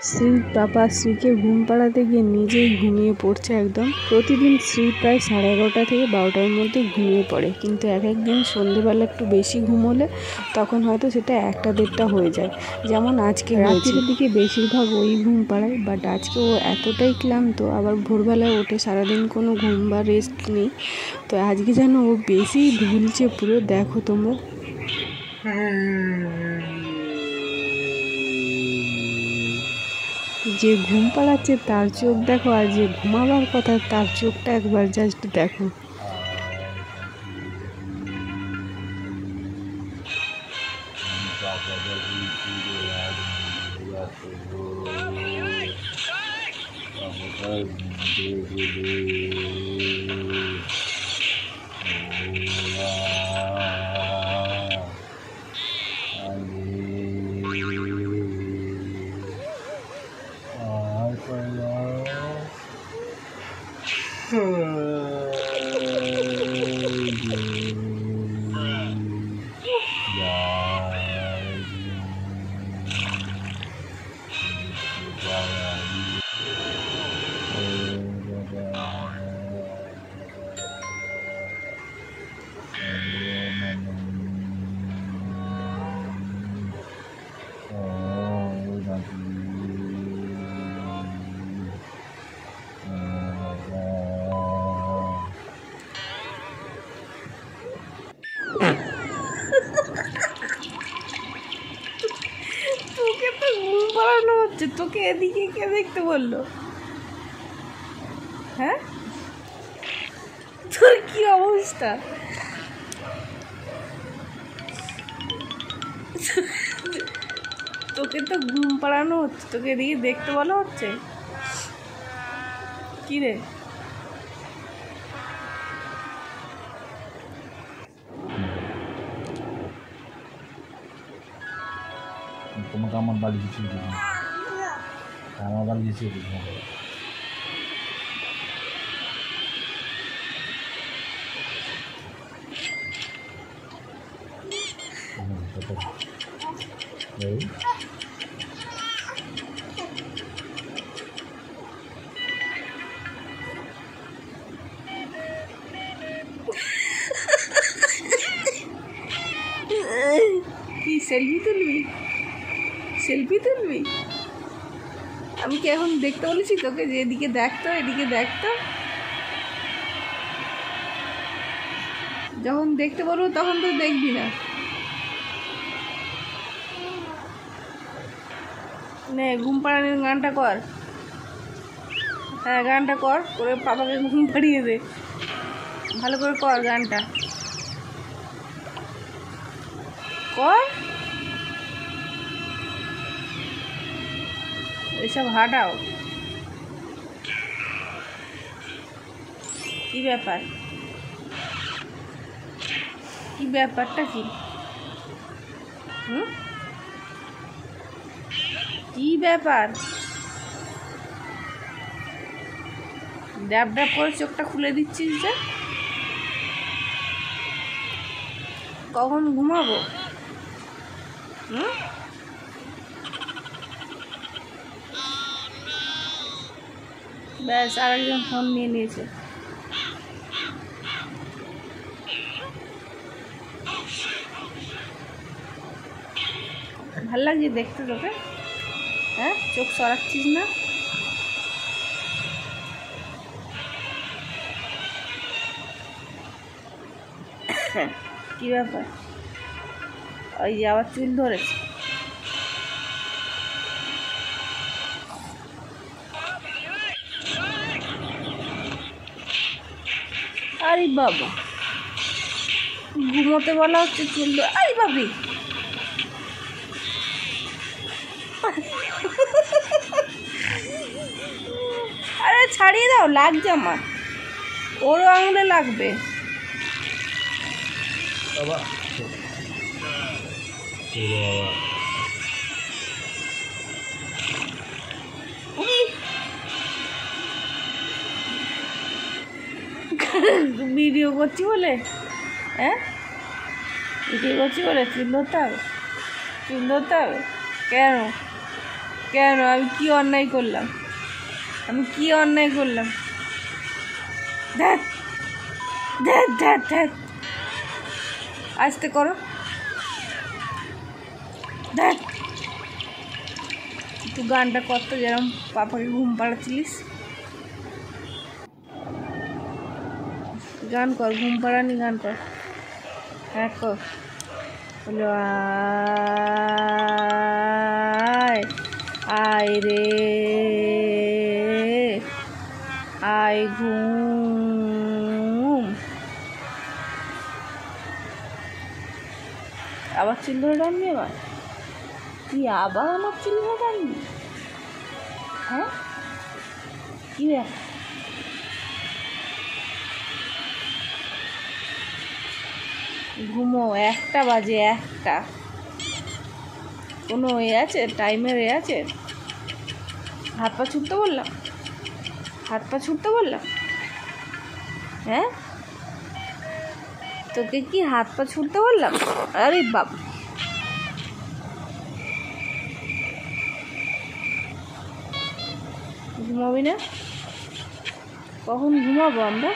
শ্রী পাপা শ্রীকে ঘুম পাড়াতে গিয়ে নিজেই ঘুমিয়ে পড়ছে একদম। প্রতিদিন শ্রী প্রায় 11:30 থেকে 12টার মধ্যে ঘুমিয়ে পড়ে, কিন্তু এক একদিন সন্ধেবেলা একটু বেশি ঘুম হলে তখন হয়তো সেটা 1টা-1:30 হয়ে যায়, যেমন আজকে রাতের দিকে বেশিরভাগ ওই ঘুম পাড়ায়। বাট আজকে ও এতটাই ক্লান্ত, আবার ভোরবেলায় ওঠে, সারাদিন কোনো ঘুম বা রেস্ট নেই, তো আজকে যেন ও বেশি ঢুলছে পুরো। দেখো তোমরা, যে ঘুম পাড়াচ্ছে তার চোখ দেখো, আর যে ঘুমাবার কথা তার চোখটা একবার জাস্ট দেখো। তোকে তো ঘুম পাড়ানো হচ্ছে, তোকে এদিকে কে দেখতে বললো? হ্যাঁ, তোর কি অবস্থা? তোকে তো ঘুম পাড়ানো হচ্ছে, তোকে এদিকে দেখতে বলা হচ্ছে? কি রে, তোমাকে আমার বাড়ি কিছু দেবো, আমার বাড়ি কিছু দেবো। কি সেলফি তুলবি? সেলফি তুলবি? আমি কি এখন দেখতে বলেছি তোকে যে এদিকে দেখতো, এদিকে দেখতো? যখন দেখতে বলবো তখন তো দেখবি না। নে, ঘুম পাড়ানোর গানটা কর। হ্যাঁ, গানটা কর, করে পাপাকে ঘুম পাড়িয়ে দে। ভালো করে কর গানটা, কর। এসব হাঁটাও, কি ব্যাপার? কি ব্যাপারটা কি? কি ব্যাপার? ড্যাব ড্যাব করে চোখটা খুলে দিচ্ছিস যে? কখন ঘুমাবো? ব্যাস, আরেকজন ফোন নিয়ে নিয়েছে। ভাল লাগছে দেখতে তোকে? হ্যাঁ, চোখ সরাচ্ছিস না? কি ব্যাপার? ওই যে আবার চুল ধরেছে। আরে বাবা, ঘুমোতে বলা হচ্ছে, চুল ধরে? আরে বাবি, আরে ছাড়িয়ে দাও, লাগছে আমার। ওরও আঙুলে লাগবে। ভিডিও করছি বলে? হ্যাঁ, ভিডিও করছি বলে চুল ধরতে হবে? চুল ধরতে হবে কেন? কেন? আমি কি অন্যায় করলাম? আমি কি অন্যায় করলাম? ধ্যাৎ ধ্যাৎ ধ্যাৎ ধ্যাৎ, আস্তে করো। ধ্যাৎ, তুই গানটা কত যেরকম পাপাকে ঘুম পাড়াচ্ছিলিস। গান কর, ঘুম পাড়ানি গান কর। হ্যাঁ কর, বলো আয় আয় রে আয় ঘুম। আবার চুল ধরে টানবি? আবার তুই আবার আমার চুল ধরে টানবি? হ্যাঁ কি ব্যাপার? ঘুমো, 1টা বাজে, 1টা। কোনো এ আছে? টাইমের এ আছে? হাত পা ছুটতে বললাম? হাত পা ছুটতে বললাম? হ্যাঁ, তোকে কি হাত পা ছুটতে বললাম? আরে বাপ, ঘুমাবি না? কখন ঘুমাবো আমরা?